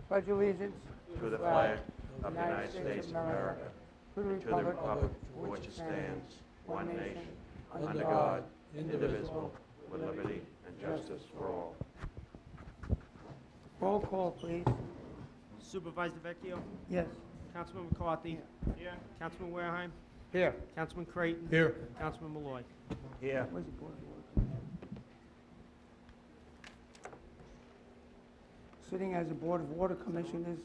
Pledge allegiance to the flag of the United States of America, to the to the republic republic for which it stands, one nation, under God, indivisible, with liberty and justice for all. Roll call, please. Supervisor Vecchio, Yes. Councilman McCarthy. Here. Councilman Wareheim, Here. Councilman Creighton. Here. Councilman Malloy. Here. Where's the Board of Order? Sitting as the Board of Water Commissioners,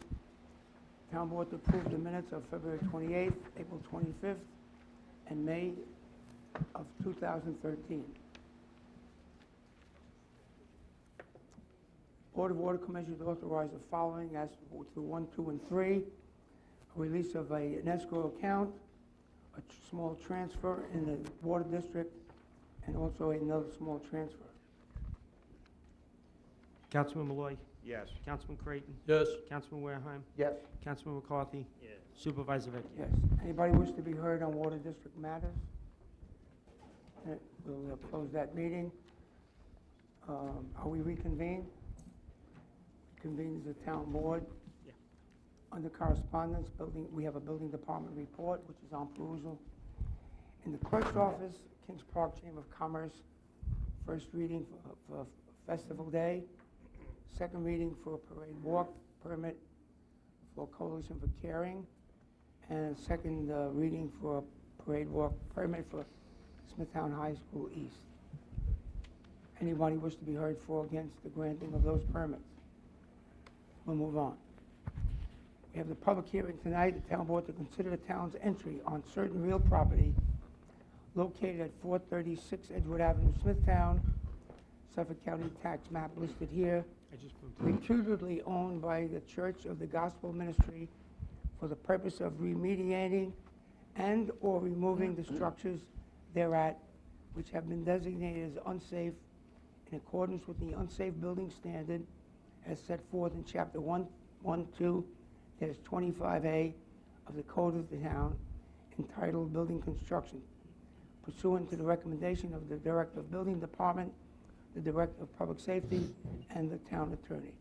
Town Board to approve the minutes of February 28th, April 25th, and May of 2013. Board of Water Commissioners authorize the following as to 1, 2, and 3. A release of an escrow account, a small transfer in the water district, and also another small transfer. Councilman Malloy, Yes. Councilman Creighton, Yes. Councilman Wareheim, Yes. Councilman McCarthy. Supervisor Vecchio. Yes. Anybody wish to be heard on water district matters? We'll close that meeting. Are we reconvened? Convened as a town board. Yeah. Under correspondence, we have a building department report, which is on perusal. In the clerk's office, Kings Park Chamber of Commerce, first reading for Festival Day, second reading for a parade walk permit for Coalition for Caring, and second reading for a parade walk permit for Smithtown High School East. Anybody wish to be heard for or against the granting of those permits? We'll move on. We have the public hearing tonight, the town board to consider the town's entry on certain real property located at 436 Edgewood Avenue, Smithtown, Suffolk County tax map listed here, I just moved to reputedly owned by the Church of the Gospel Ministry for the purpose of remediating and/or removing the structures thereat which have been designated as unsafe in accordance with the unsafe building standard as set forth in Chapter 112-25A of the Code of the Town, entitled Building Construction, pursuant to the recommendation of the Director of Building Department, the Director of Public Safety, and the Town Attorney.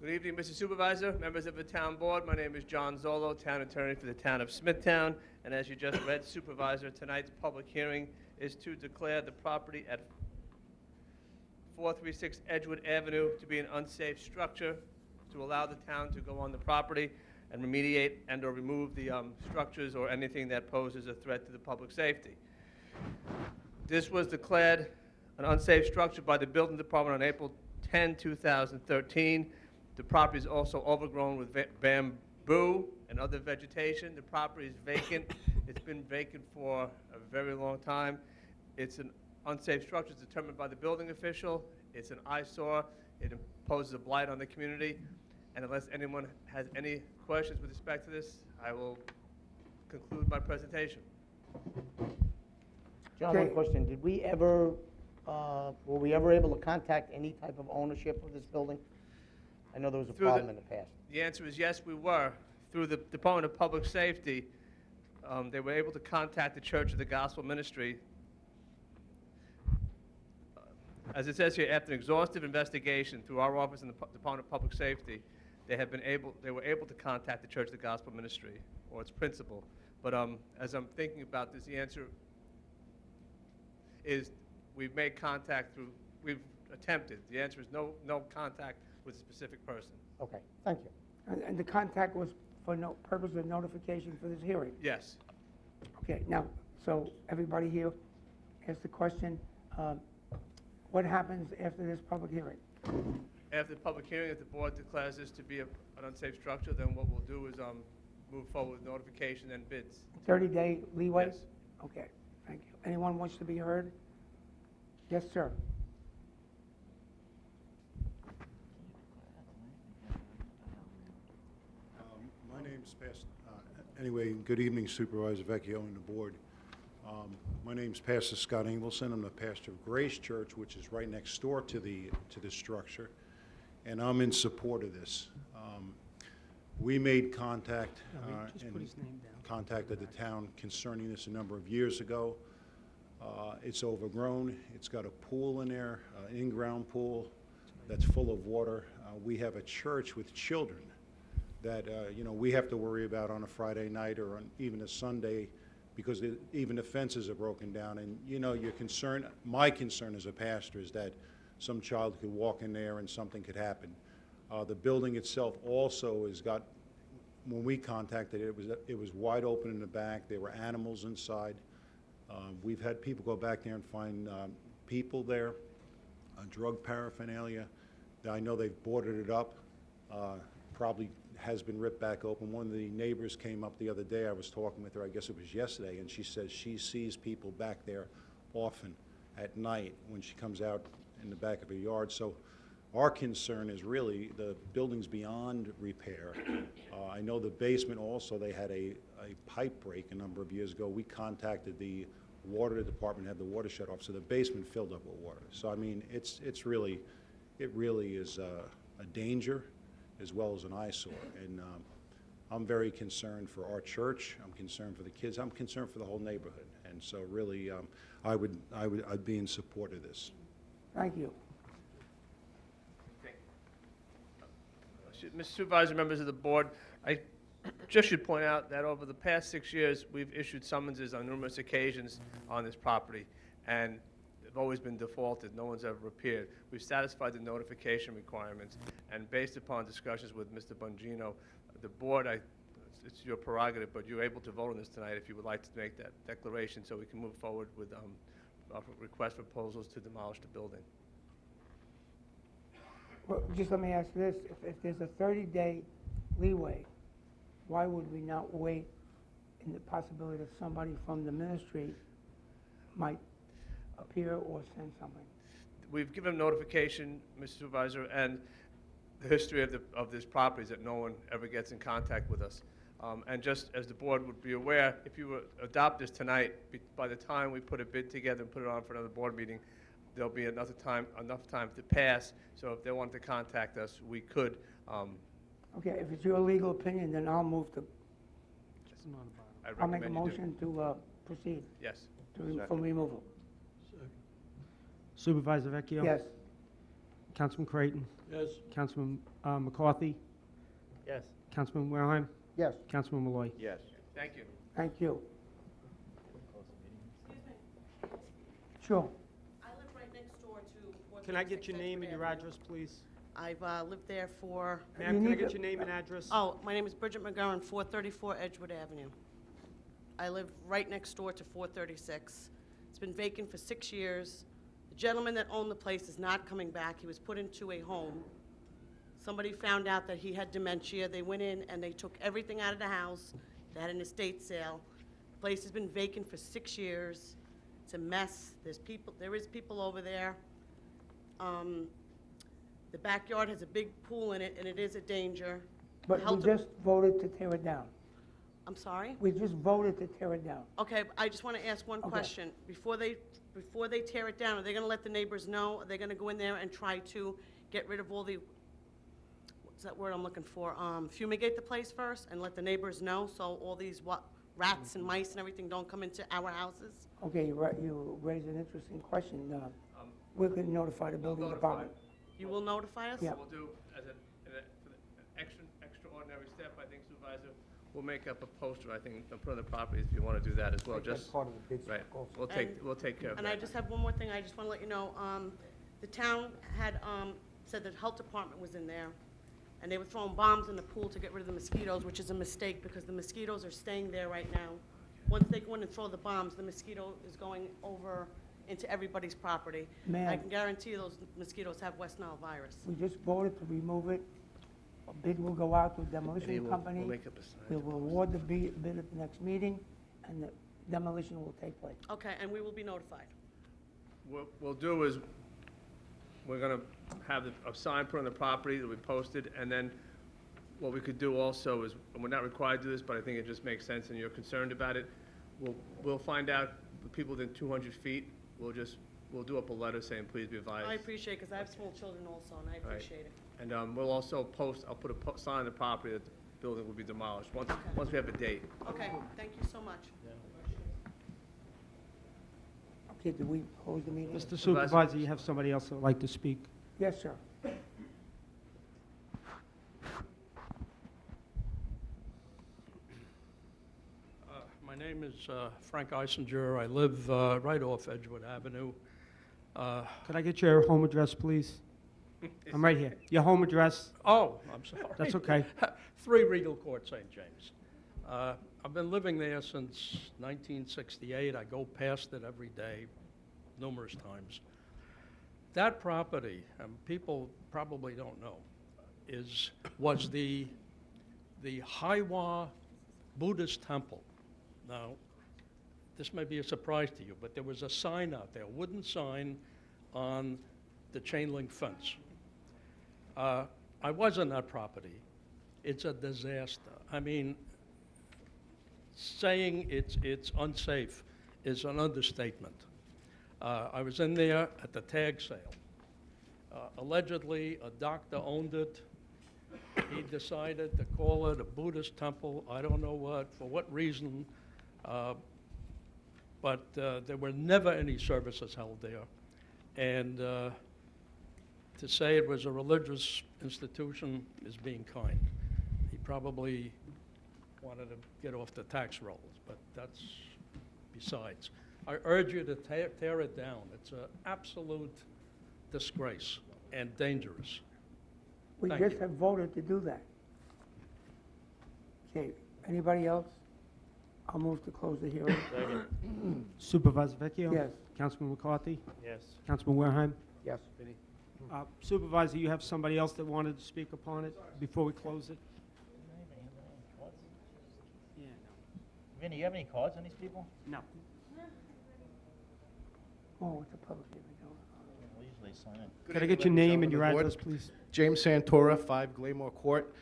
Good evening, Mr. Supervisor, members of the Town Board. My name is John Zolo, Town Attorney for the Town of Smithtown. And as you just read, Supervisor, tonight's public hearing is to declare the property at 436 Edgewood Avenue to be an unsafe structure, to allow the town to go on the property and remediate and/or remove the structures or anything that poses a threat to the public safety. This was declared an unsafe structure by the Building Department on April 10, 2013. The property is also overgrown with bamboo and other vegetation. The property is vacant. It's been vacant for a very long time. It's an unsafe structure. It's determined by the building official. It's an eyesore. It imposes a blight on the community. And unless anyone has any questions with respect to this, I will conclude my presentation. John, Okay. one question. Did we ever, were we ever able to contact any type of ownership of this building? I know there was a Through the- problem in the past. The answer is yes, we were. Through the Department of Public Safety, they were able to contact the Church of the Gospel Ministry. As it says here, after an exhaustive investigation through our office and the Department of Public Safety, they were able to contact the Church of the Gospel Ministry or its principal. But as I'm thinking about this, the answer is we've made contact through, we've attempted. The answer is no contact with a specific person. Okay, thank you. And the contact was for no purpose of notification for this hearing? Yes. Okay, now, so everybody here asked the question, what happens after this public hearing? After the public hearing, if the board declares this to be an unsafe structure, then what we'll do is move forward with notification and bids. 30-day leeway? Yes. Okay, thank you. Anyone wants to be heard? Yes, sir. My name's anyway, good evening Supervisor Vecchio and the board. My name's Pastor Scott Ingleson. I'm the pastor of Grace Church, which is right next door to the structure, and I'm in support of this. We made contact Just put his name down. contacted the town concerning this a number of years ago. It's overgrown. It's got a pool in there, an in-ground pool that's full of water. We have a church with children that, we have to worry about on a Friday night or on even a Sunday because even the fences are broken down. And, your concern, my concern as a pastor is that some child could walk in there and something could happen. The building itself also has got, when we contacted it, it was wide open in the back. There were animals inside. We've had people go back there and find people there, drug paraphernalia. I know they've boarded it up, probably has been ripped back open. One of the neighbors came up the other day. I was talking with her, I guess it was yesterday, and she says she sees people back there often at night when she comes out in the back of her yard. So our concern is really the building's beyond repair. I know the basement also, they had a pipe break a number of years ago. We contacted the water department, had the water shut off, so the basement filled up with water. So I mean, it really is a danger as well as an eyesore. And I'm very concerned for our church. I'm concerned for the kids. I'm concerned for the whole neighborhood. And so really, I'd be in support of this. Thank you. Mr. Supervisor, members of the board, I just should point out that over the past 6 years, we've issued summonses on numerous occasions on this property, and they've always been defaulted. No one's ever appeared. We've satisfied the notification requirements, and based upon discussions with Mr. Bongino, the board, it's your prerogative, but you're able to vote on this tonight if you would like to make that declaration so we can move forward with our request for proposals to demolish the building. Well, just let me ask this, if there's a 30-day leeway, why would we not wait in the possibility that somebody from the ministry might appear or send something? We've given notification, Mr. Supervisor, and the history of this property is that no one ever gets in contact with us. And just as the board would be aware, if you adopt this tonight, by the time we put a bid together and put it on for another board meeting, there'll be enough time to pass. So if they wanted to contact us, we could. Okay, if it's your legal opinion, then I'll move to, I'll make a recommend you do. motion to proceed Yes. for removal. Supervisor Vecchio? Yes. Councilman Creighton? Yes. Councilman McCarthy? Yes. Councilman Wareheim? Yes. Councilman Malloy? Yes. Thank you. Thank you. Sure. I live right next door to. Can I get your 436 name and your Edgewood address, please? I've lived there for, Ma'am, You can I need get to- your name and address? oh, my name is Bridget McGurran, 434 Edgewood Avenue. I live right next door to 436. It's been vacant for 6 years. The gentleman that owned the place is not coming back. He was put into a home. Somebody found out that he had dementia. They went in and they took everything out of the house. They had an estate sale. The place has been vacant for 6 years. It's a mess. There is people over there. The backyard has a big pool in it, and it is a danger. But we Health- just voted to tear it down. I'm sorry? We just voted to tear it down. Okay, I just want to ask one Okay. question. Before they tear it down, are they going to let the neighbors know? Are they going to go in there and try to get rid of all the, what's that word I'm looking for? Fumigate the place first and let the neighbors know so all these rats and mice and everything don't come into our houses? Okay, you raised an interesting question. We're going to notify the building notify. department. You will notify us? Yeah. We'll do, for the extraordinary step, I think, Supervisor, we'll make up a poster, I think, and put on the property if you want to do that as well, just. part of the bid Right, stock also. we'll take care of that. And I just have one more thing, I just want to let you know, the town had said that the health department was in there, and they were throwing bombs in the pool to get rid of the mosquitoes, which is a mistake, because the mosquitoes are staying there right now. Once they go in and throw the bombs, the mosquito is going over into everybody's property. I Ma'am. can guarantee you those mosquitoes have West Nile virus. We just voted to remove it. A bid will go out to a Maybe demolition we'll company. make up a sign. We will award the bid at the next meeting, and the demolition will take place. Okay, and we will be notified. What we'll do is, we're gonna have a sign put on the property that we posted, and then what we could do also is, and we're not required to do this, but I think it just makes sense and you're concerned about it, we'll find out the people within 200 feet, we'll do up a letter saying, please be advised. I appreciate it, because I have small children also, and I Right. appreciate it. And we'll also I'll put a sign on the property that the building will be demolished, once we have a date. Okay, thank you so much. Okay, did we close the meeting? Mr. Supervisor, you have somebody else that would like to speak? Yes, sir. My name is Frank Eisinger. I live right off Edgewood Avenue. Could I get your home address, please? I'm right here. Your home address? Oh, I'm sorry. That's okay. 3 Regal Court, St. James. I've been living there since 1968. I go past it every day, numerous times. That property, and people probably don't know, was the Haiwa Buddhist temple. Now, this may be a surprise to you, but there was a sign out there, a wooden sign on the chain link fence. I was on that property. It's a disaster. I mean, saying it's unsafe is an understatement. I was in there at the tag sale. Allegedly, a doctor owned it. He decided to call it a Buddhist temple. I don't know for what reason, but there were never any services held there. And to say it was a religious institution is being kind. He probably wanted to get off the tax rolls, but that's besides. I urge you to tear it down. It's an absolute disgrace and dangerous. We Thank just you. have voted to do that. Okay, anybody else? I'll move to close the hearing. Supervisor Vecchio? Yes. Councilman McCarthy? Yes. Councilman Wareham? Yes. Supervisor, you have somebody else that wanted to speak upon it before we close it? Yeah, Vinny, you have any cards on these people? no. Oh, it's a public hearing. We usually sign in. Could I get your name and your address, please? James Santora, 5 Glamour Court.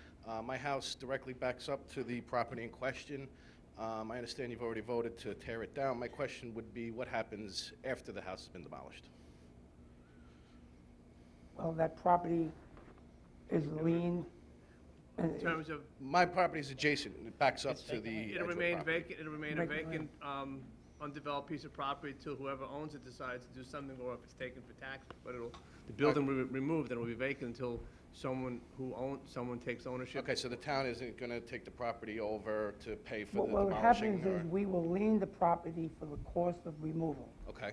My house directly backs up to the property in question. I understand you've already voted to tear it down. My question would be, what happens after the house has been demolished? Well, that property is leaned. In terms of, My property is adjacent. It backs up to the it'll Edgewood remain property. vacant, it'll remain a Vacant vacant, undeveloped piece of property till whoever owns it decides to do something, or if it's taken for tax, but the building will be removed, and it'll be vacant until someone takes ownership. Okay, so the town isn't going to take the property over to pay for What the what demolishing? happens is we will lien the property for the cost of removal. Okay.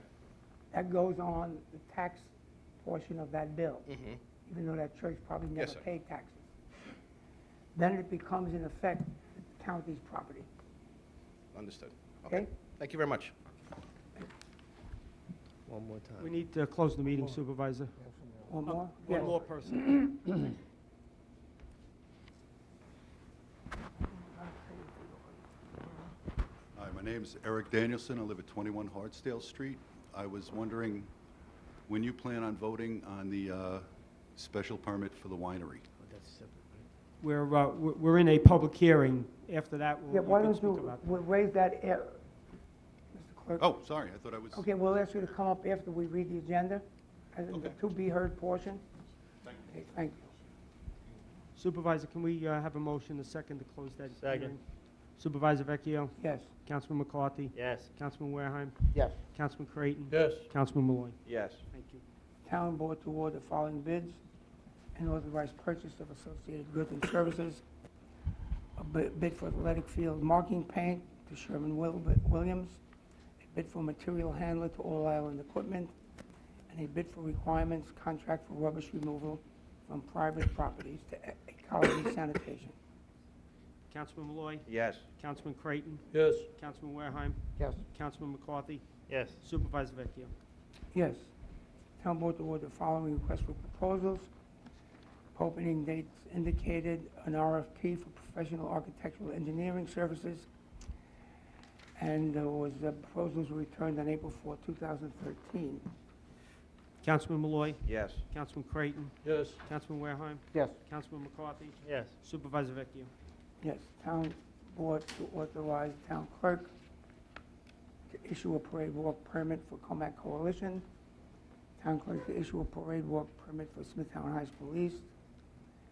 That goes on the tax portion of that bill, Mm-hmm. even though that church probably Yes, never sir. paid taxes. Then it becomes, in effect, the county's property. Understood. Okay? Thank you very much. One more time. We need to close the meeting, Supervisor. One more? One Yes. more person. Hi, my name's Eric Danielson. I live at 21 Hartsdale Street. I was wondering when you plan on voting on the special permit for the winery? We're in a public hearing. After that, Yeah, why we can don't speak you, about we'll raise that, Mr. Clerk? Oh, sorry, I thought I was... Okay, we'll ask you to come up after we read the agenda, as in the Okay. to-be-heard portion. Thank Okay, thank you. Supervisor, can we have a motion, a second, to close that Second. hearing? Supervisor Vecchio? Yes. Councilman McCarthy? Yes. Councilman Wareham? Yes. Councilman Creighton? Yes. Councilman Malloy? Yes. Thank you. Town Board to award the following bids and authorize purchase of associated goods and services. A bid for athletic field marking paint to Sherman Williams, a bid for material handler to All Island Equipment, and a bid for requirements contract for rubbish removal from private properties to Ecology Sanitation. Councilman Malloy? Yes. Councilman Creighton? Yes. Councilman Wareham? Yes. Councilman McCarthy? Yes. Supervisor Vecchio? Yes. Town Board to award the following request for proposals. Opening dates indicated, an RFP for professional architectural engineering services. And proposals were returned on April 4, 2013. Councilman Malloy? Yes. Councilman Creighton? Yes. Councilman Wareham? Yes. Councilman McCarthy? Yes. Supervisor Vecchio? Yes. Town Board to authorize town clerk to issue a parade walk permit for Comac Coalition. Town clerk to issue a parade walk permit for Smithtown High School East.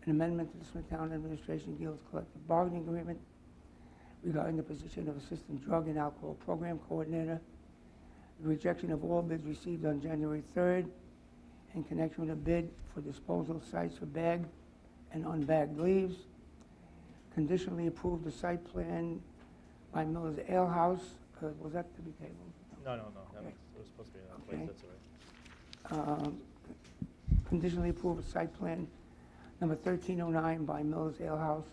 An amendment to the Smithtown Administration Guild's collective bargaining agreement regarding the position of Assistant Drug and Alcohol Program Coordinator. the rejection of all bids received on January 3rd in connection with a bid for disposal sites for bagged and unbagged leaves. Conditionally approve the site plan by Miller's Ale House. Was that to be tabled? No, that Okay. was, it was supposed to be in that Okay. place, that's all right. Conditionally approve a site plan number 1309 by Miller's Ale House.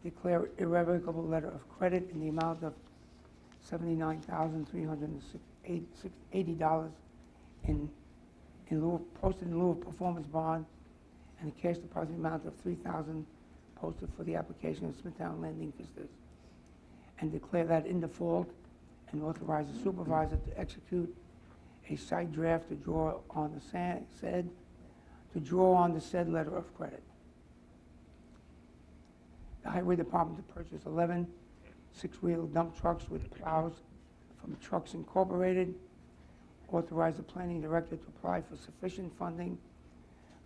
Declare irrevocable letter of credit in the amount of $79,380 in lieu, posted in lieu of performance bond, and a cash deposit amount of $3,000 posted for the application of Smithtown Landing Vistas. And declare that in default, and authorize the supervisor to execute a site draft to draw on the said letter of credit. The Highway Department to purchase 11 six-wheel dump trucks with plows from Trucks Incorporated. Authorize the planning director to apply for sufficient funding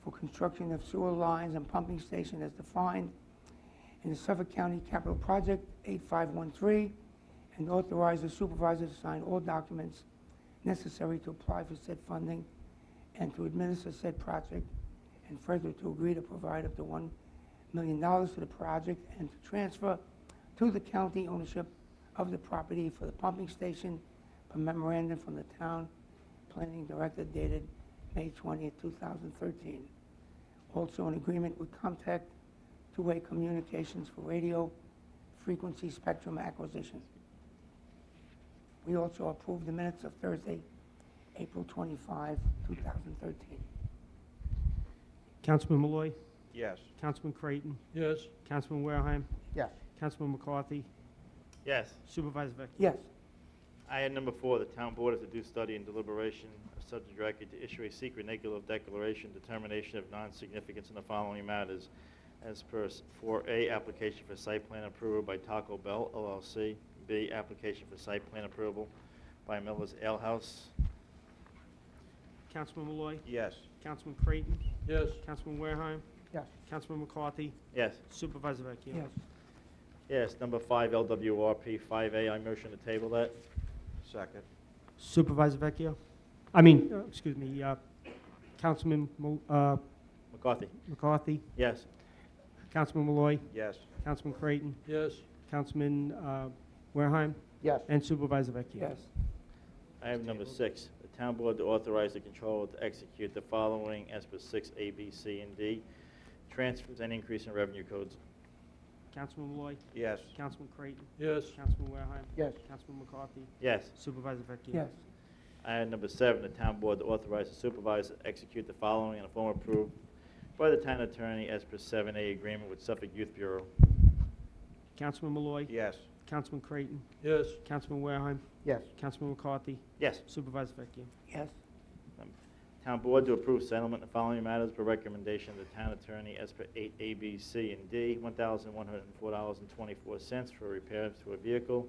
for construction of sewer lines and pumping station as defined in the Suffolk County Capital Project 8513, and authorize the supervisor to sign all documents necessary to apply for said funding and to administer said project, and further to agree to provide up to $1 million to the project and to transfer to the county ownership of the property for the pumping station per memorandum from the town planning director dated May 20th, 2013. Also an agreement with Comtech, two-way communications for radio frequency spectrum acquisition. We also approved the minutes of Thursday, April 25, 2013. Councilman Malloy, Yes. Councilman Creighton, Yes. Councilman Wareheim, Yes. Councilman McCarthy, Yes. Supervisor Vecchio. Yes. Item number 4, the town board is to do study and deliberation of subject record to issue a secret negative declaration, determination of non-significance in the following matters. As per 4A, application for site plan approval by Taco Bell LLC. B, application for site plan approval by Miller's Ale House. Councilman Malloy, Yes. Councilman Creighton, Yes. Councilman Wareheim, Yes. Councilman McCarthy, Yes. Supervisor Vecchio. Yes. Yes. Number 5, LWRP 5A, I motion to table that. Second. Supervisor Vecchio? Excuse me, Councilman McCarthy. McCarthy, Yes. Councilman Malloy, Yes. Councilman Creighton, Yes. Councilman Wareheim, Yes. and Supervisor Vecchio. Yes. Item number 6, the town board to authorize the controller to execute the following as per 6A, B, C, and D. Transfers and increase in revenue codes. Councilman Malloy, Yes. Councilman Creighton, Yes. Councilman Wareheim, Yes. Councilman McCarthy, Yes. Supervisor Vecchio. Yes. Item number 7, the town board to authorize the supervisor to execute the following in a form approved by the town attorney as per 7A agreement with Suffolk Youth Bureau. Councilman Malloy, Yes. Councilman Creighton, Yes. Councilman Wareheim, Yes. Councilman McCarthy, Yes. Supervisor Vecchio. Yes. Town board to approve settlement of following matters per recommendation of the town attorney as per 8A, B, C, and D. $1,104.24 for repairs to a vehicle,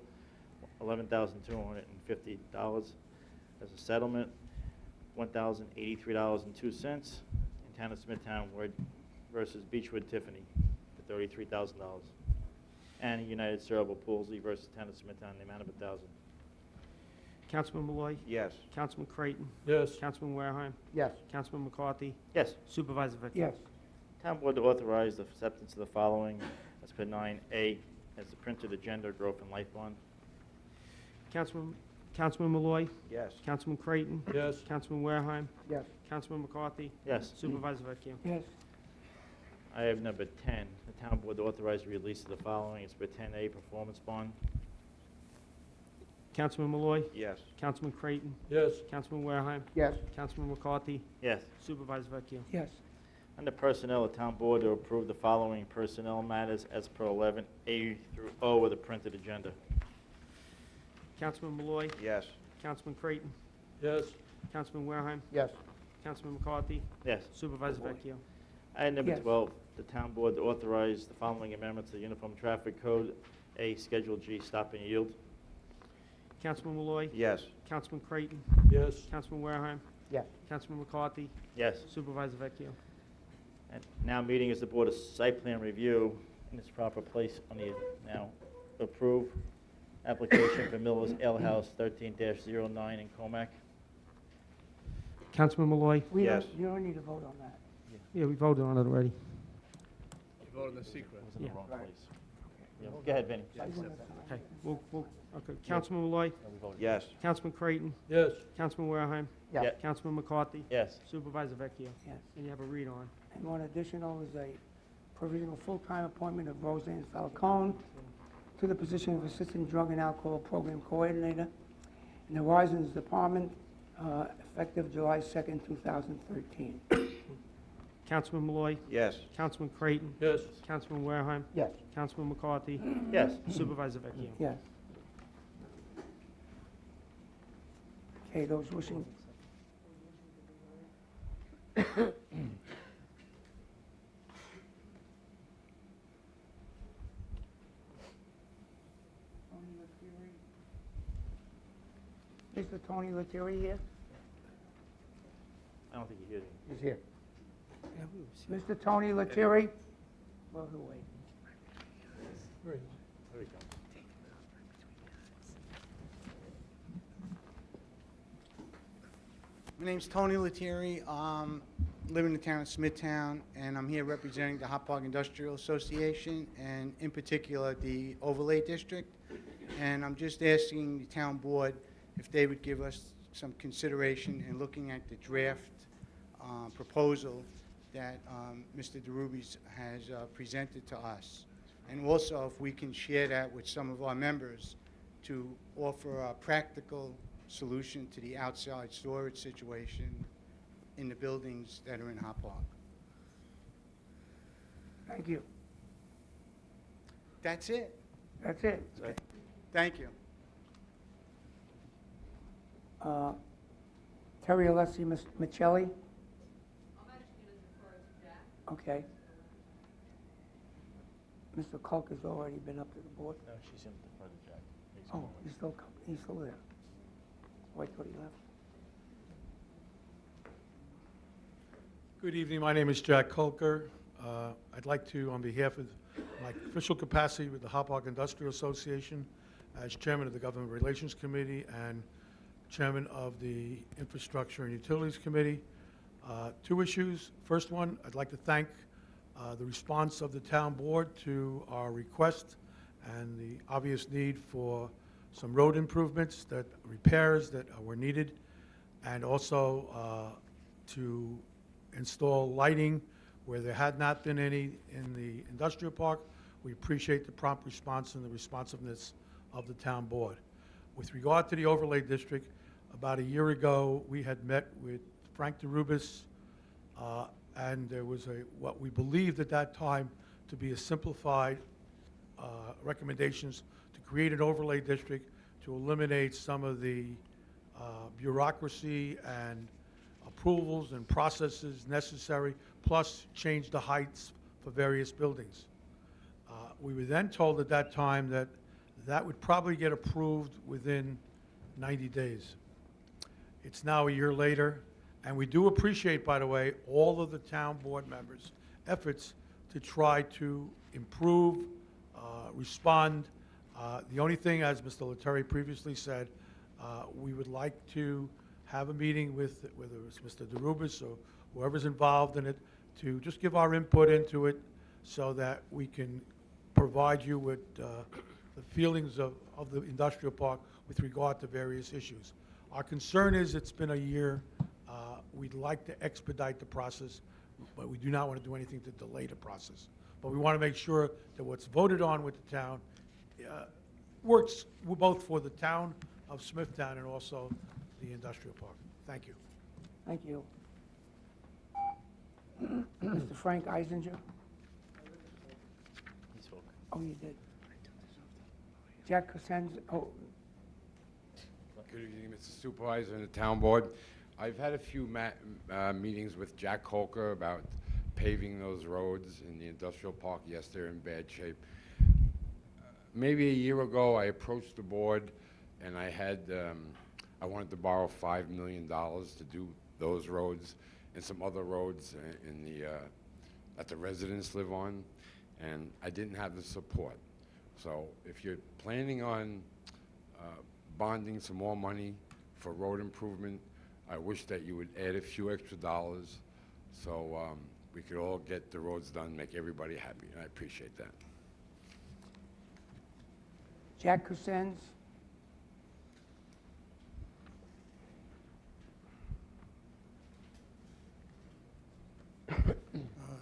$11,250 as a settlement, $1,083.02 in town of Smithtown versus Beechwood Tiffany for $33,000. And United Cerebral Palsy versus town of Smithtown in the amount of $1,000. Councilman Malloy, Yes. Councilman Creighton, Yes. Councilman Wareheim, Yes. Councilman McCarthy, Yes. Supervisor Vecchio. Yes. Town board to authorize the acceptance of the following as per 9A as the printed agenda, growth and life bond. Councilman Malloy, Yes. Councilman Creighton, Yes. Councilman Wareheim, Yes. Councilman McCarthy, Yes. Supervisor Vecchio. Yes. Item number 10, the town board to authorize the release of the following as per 10A performance bond. Councilman Malloy, Yes. Councilman Creighton, Yes. Councilman Wareheim, Yes. Councilman McCarthy, Yes. Supervisor Vecchio. Yes. Under personnel, the town board to approve the following personnel matters as per 11A through O of the printed agenda. Councilman Malloy, Yes. Councilman Creighton, Yes. Councilman Wareheim, Yes. Councilman McCarthy, Yes. Supervisor Vecchio. Item number Yes. 12, the town board to authorize the following amendments to the Uniform Traffic Code. A, Schedule G, stop and yield. Councilman Malloy, Yes. Councilman Creighton, Yes. Councilman Wareheim, Yes. Councilman McCarthy, Yes. Supervisor Vecchio. And now meeting is the Board of Site Plan Review in its proper place on the, now approve application for Miller's Ale House 13-09 in Comac. Councilman Malloy? Yes. You don't need to vote on that. Yeah, we voted on it already. You voted in the secret. It was in the Yeah. wrong place. Yeah, go ahead, Vinnie. Okay, okay. Councilman Malloy? No, we voted. Yes. Councilman Creighton? Yes. Councilman Wareheim? Yes. Yeah. Councilman McCarthy? Yes. Supervisor Vecchio? Yes. And you have a read on. And one additional is a provisional full-time appointment of Roseanne Falcone to the position of Assistant Drug and Alcohol Program Coordinator in the Horizons Department, effective July 2nd, 2013. Councilman Malloy? Yes. Councilman Creighton? Yes. Councilman Wareheim? Yes. Councilman McCarthy? Yes. Supervisor Vecchio? Yes. Okay, those wishing. Mr. Tony Lettieri here? I don't think you hear me. He's here. Mr. Tony Lettieri? Well, he'll wait. There we go. My name's Tony Lettieri. Live in the town of Smithtown, and I'm here representing the Hot Park Industrial Association, and in particular, the Overlay District. And I'm just asking the town board if they would give us some consideration in looking at the draft proposal that Mr. DeRubis has presented to us. And also, if we can share that with some of our members to offer a practical solution to the outside storage situation in the buildings that are in Hot Park. Thank you. That's it. That's it. Okay. Thank you. Terry Alessi Michelli? Okay. Mr. Culk has already been up to the board. No, she's in the front of Jack. Oh, he's still there. Oh, I thought he left. Good evening. My name is Jack Kolker. I'd like to, on behalf of my official capacity with the Hot Park Industrial Association, as chairman of the Government Relations Committee and chairman of the Infrastructure and Utilities Committee, two issues. First one, I'd like to thank the response of the town board to our request and the obvious need for some road improvements, that repairs that were needed, and also to install lighting where there had not been any in the industrial park. We appreciate the prompt response and the responsiveness of the town board. With regard to the overlay district, about a year ago, we had met with Frank DeRubis, and there was what we believed at that time to be a simplified recommendations to create an overlay district to eliminate some of the bureaucracy and approvals and processes necessary, plus change the heights for various buildings. We were then told at that time that that would probably get approved within 90 days. It's now a year later, and we do appreciate, by the way, all of the town board members' efforts to try to improve, respond. The only thing, as Mr. Lettieri previously said, we would like to have a meeting with, whether it's Mr. DeRubis or whoever's involved in it, to just give our input into it so that we can provide you with the feelings of the industrial park with regard to various issues. Our concern is it's been a year. We'd like to expedite the process, but we do not want to do anything to delay the process. But we want to make sure that what's voted on with the town works both for the town of Smithtown and also the industrial park. Thank you. Thank you. Mr. Frank Eisinger? He spoke. Oh, you did. Jack Cosenza, oh, Good evening, Mr. Supervisor and the town board. I've had a few meetings with Jack Kolker about paving those roads in the industrial park. Yes, they're in bad shape. Maybe a year ago, I approached the board and I wanted to borrow $5 million to do those roads and some other roads that the residents live on, and I didn't have the support. So if you're planning on bonding some more money for road improvement. I wish that you would add a few extra dollars so we could all get the roads done, make everybody happy, and I appreciate that. Jack Cousins.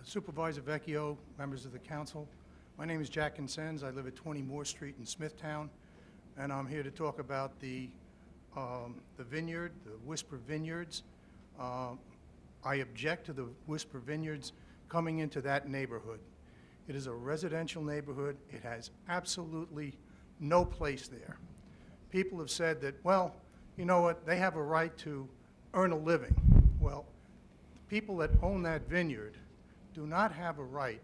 Supervisor Vecchio, members of the council. My name is Jack Consens. I live at 20 Moore Street in Smithtown, and I'm here to talk about the vineyard, the Whisper Vineyards. I object to the Whisper Vineyards coming into that neighborhood. It is a residential neighborhood. It has absolutely no place there. People have said that, well, you know what, they have a right to earn a living. Well, the people that own that vineyard do not have a right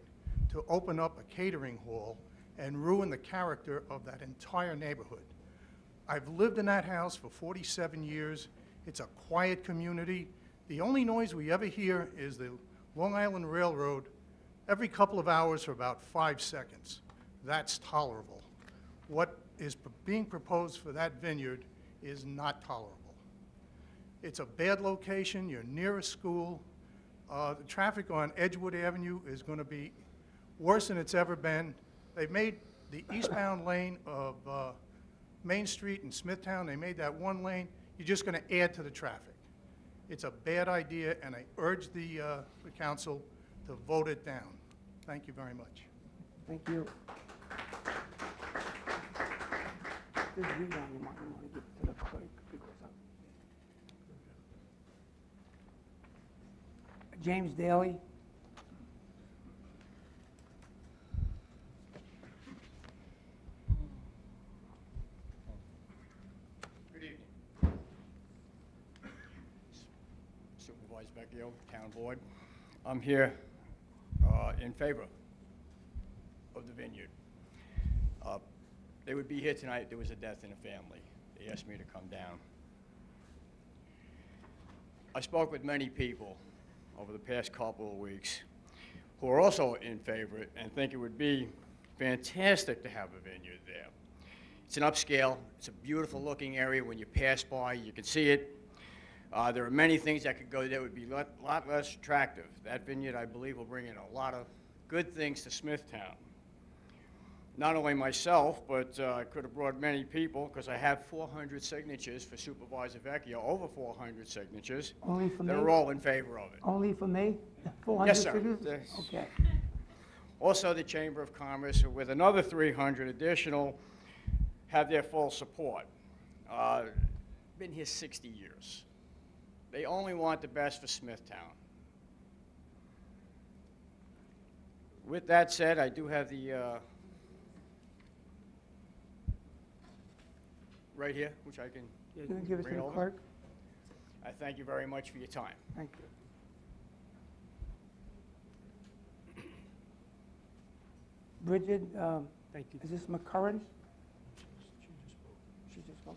to open up a catering hall and ruin the character of that entire neighborhood. I've lived in that house for 47 years. It's a quiet community. The only noise we ever hear is the Long Island Railroad every couple of hours for about 5 seconds. That's tolerable. What is being proposed for that vineyard is not tolerable. It's a bad location. You're near a school. The traffic on Edgewood Avenue is going to be worse than it's ever been. They've made the eastbound lane of Main Street in Smithtown, they made that one lane. You're just going to add to the traffic. It's a bad idea, and I urge the council to vote it down. Thank you very much. Thank you. Just read on, you might want to give it to the clerk because James Daly. Good evening. Supervisor Vecchio, Town Board. I'm here in favor of the vineyard. They would be here tonight if there was a death in the family. They asked me to come down. I spoke with many people over the past couple of weeks who are also in favor and think it would be fantastic to have a vineyard there. It's an upscale, it's a beautiful looking area. When you pass by, you can see it. There are many things that could go there would be a lot less attractive. That vineyard, I believe, will bring in a lot of good things to Smithtown. Not only myself, but I could have brought many people because I have 400 signatures for Supervisor Vecchio, over 400 signatures. Only for me? They're all in favor of it. Only for me? 400 Yes, sir. signatures? Yes. Okay. Also, the Chamber of Commerce, with another 300 additional, have their full support. Been here 60 years. They only want the best for Smithtown. With that said, I do have the right here, which I can Can you give it to bring the over. clerk? I thank you very much for your time. Thank you. Bridget, Thank you. is this McCurran? She just spoke.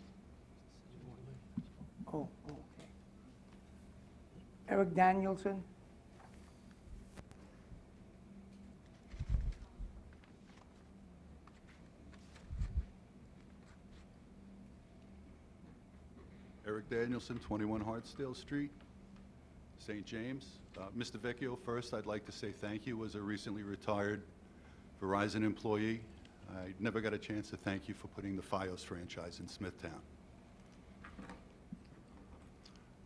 Oh, okay. Eric Danielson? Eric Danielson, 21 Hartsdale Street, St. James. Mr. Vecchio, first, I'd like to say thank you as a recently retired Verizon employee. I never got a chance to thank you for putting the FiOS franchise in Smithtown.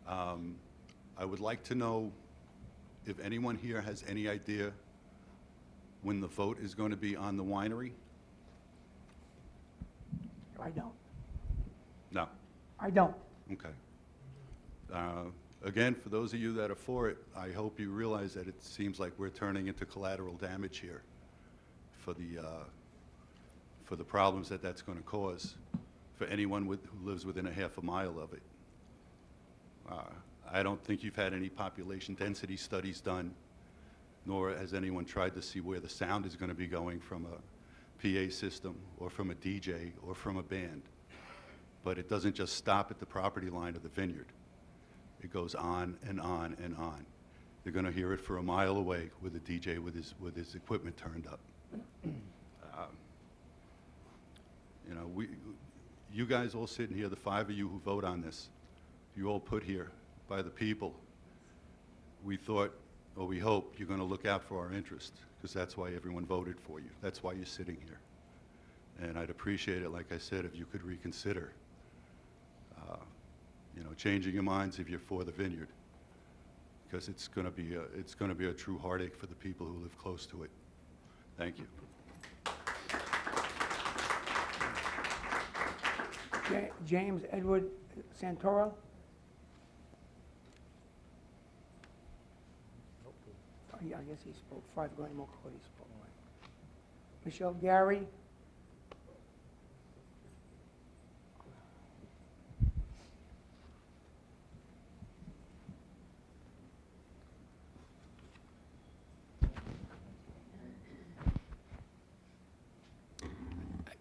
I would like to know if anyone here has any idea when the vote is going to be on the winery? I don't. No. I don't. Okay. Again, for those of you that are for it, I hope you realize that it seems like we're turning into collateral damage here for the problems that that's going to cause for anyone who lives within a half a mile of it. I don't think you've had any population density studies done, nor has anyone tried to see where the sound is going to be going from a PA system or from a DJ or from a band. But it doesn't just stop at the property line of the vineyard. It goes on and on and on. They're going to hear it for a mile away with a DJ with his equipment turned up. You know, You guys all sitting here, the 5 of you who vote on this, you all put here by the people. We thought, or we hope, you're going to look out for our interest, because that's why everyone voted for you. That's why you're sitting here. And I'd appreciate it, like I said, if you could reconsider, changing your minds if you're for the vineyard, because it's going to be a true heartache for the people who live close to it. Thank you. James Edward Santoro? Oh, yeah, I guess he spoke. 5 Glamour Court, he spoke. Michelle Gary?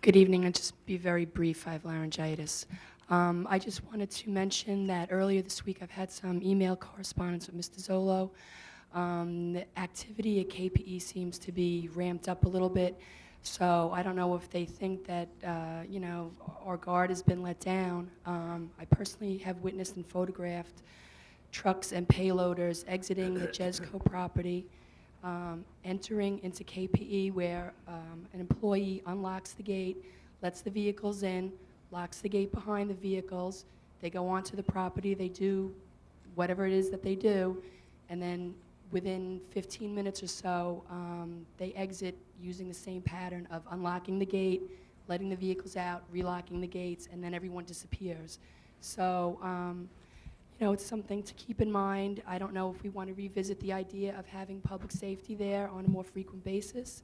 Good evening. I'll just be very brief. I have laryngitis. I just wanted to mention that earlier this week I've had some email correspondence with Mr. Zolo. The activity at KPE seems to be ramped up a little bit, so I don't know if they think that, our guard has been let down. I personally have witnessed and photographed trucks and payloaders exiting the Jesco property, entering into KPE where an employee unlocks the gate, lets the vehicles in, locks the gate behind the vehicles. They go onto the property, they do whatever it is that they do, and then within 15 minutes or so, they exit using the same pattern of unlocking the gate, letting the vehicles out, relocking the gates, and then everyone disappears. So, it's something to keep in mind. I don't know if we want to revisit the idea of having public safety there on a more frequent basis.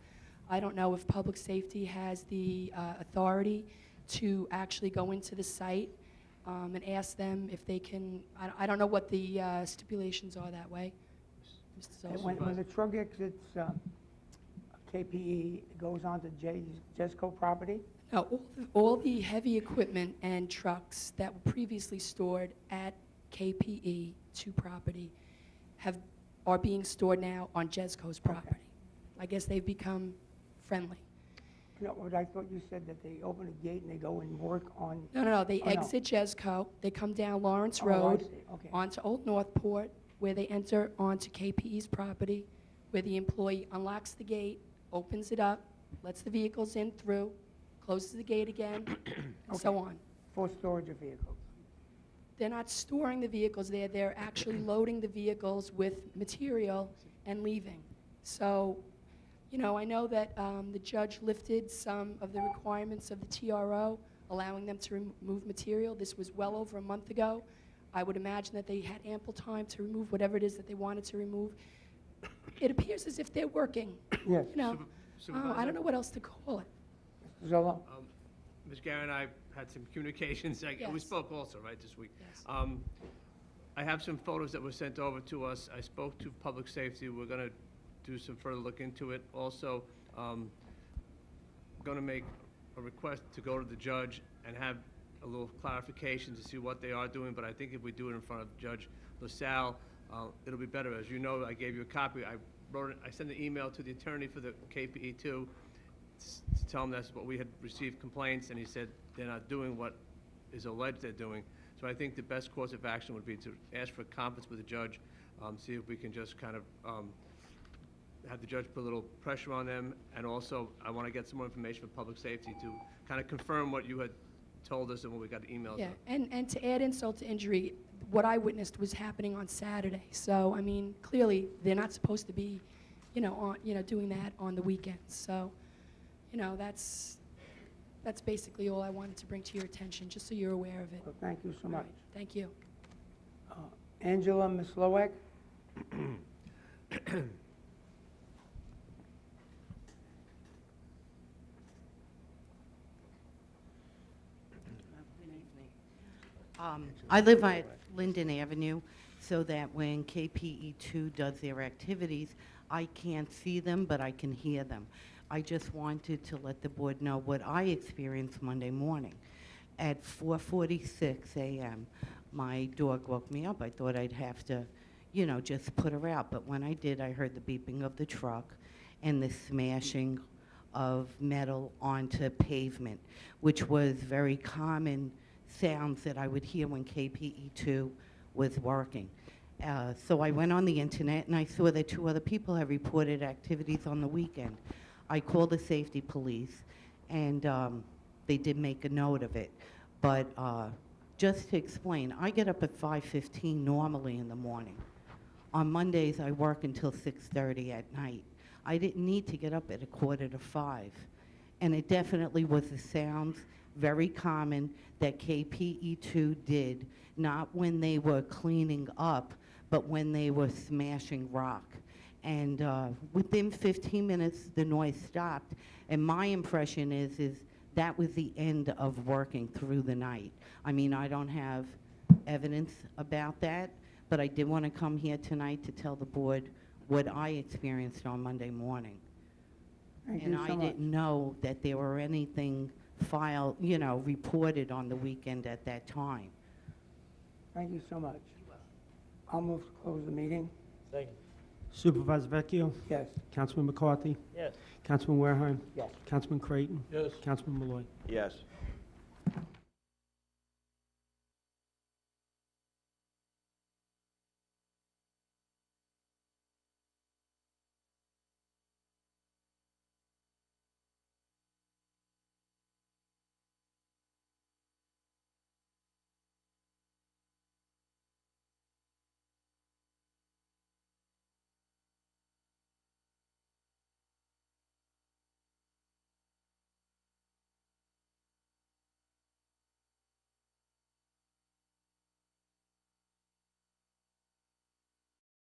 I don't know if public safety has the authority to actually go into the site and ask them if they can, I don't know what the stipulations are that way. Mr. And Zolsman. when the truck exits KPE, it goes onto Jesco property? No, all the heavy equipment and trucks that were previously stored at KPE 2 property are being stored now on Jesco's property. I guess they've become friendly. No, but I thought you said that they open a gate and they go and work on... No, they Oh, no. exit Jesco, they come down Lawrence Oh, I Road, see. Okay. onto Old Northport, where they enter onto KPE's property, where the employee unlocks the gate, opens it up, lets the vehicles in through, closes the gate again, and so on. For storage of vehicles. They're not storing the vehicles there, they're actually loading the vehicles with material and leaving. So, I know that the judge lifted some of the requirements of the TRO, allowing them to remove material. This was well over a month ago. I would imagine that they had ample time to remove whatever it is that they wanted to remove. It appears as if they're working. Yes. I don't know what else to call it. Mr. Zolo? Ms. Gary and I had some communications. We Yes. spoke also, right, this week. Yes. I have some photos that were sent over to us. I spoke to Public Safety. We're going to do some further look into it. Also, going to make a request to go to the judge and have a little clarification to see what they are doing, but I think if we do it in front of Judge LaSalle, it'll be better. As you know, I gave you a copy. I sent an email to the attorney for the KPE2 to tell him that's what we had received complaints, and he said they're not doing what is alleged they're doing. So I think the best course of action would be to ask for a conference with the judge, see if we can just kind of have the judge put a little pressure on them, and also I want to get some more information from Public Safety to kind of confirm what you had told us and what we got emails Yeah, of. and to add insult to injury, what I witnessed was happening on Saturday. So, I mean, clearly, they're not supposed to be, doing that on the weekends. So, that's basically all I wanted to bring to your attention, just so you're aware of it. Well, thank you so much. Thank you. Angela Mislowek? I live at Linden Avenue, so that when KPE2 does their activities, I can't see them, but I can hear them. I just wanted to let the board know what I experienced Monday morning. At 4:46 a.m., my dog woke me up. I thought I'd have to, just put her out. But when I did, I heard the beeping of the truck and the smashing of metal onto pavement, which was very common sounds that I would hear when KPE2 was working. So I went on the internet and I saw that 2 other people had reported activities on the weekend. I called the safety police and they did make a note of it. But just to explain, I get up at 5:15 normally in the morning. On Mondays, I work until 6:30 at night. I didn't need to get up at 4:45. And it definitely was the sounds, very common, that KPE2 did, not when they were cleaning up, but when they were smashing rock. And within 15 minutes, the noise stopped. And my impression is that was the end of working through the night. I mean, I don't have evidence about that, but I did want to come here tonight to tell the board what I experienced on Monday morning. Thank And you I so much. didn't know that there were anything filed, reported on the weekend at that time. Thank you so much. I'll move to close the meeting. Second. Supervisor Vecchio? Yes. Councilman McCarthy? Yes. Councilman Wareheim? Yes. Councilman Creighton? Yes. Councilman Malloy? Yes.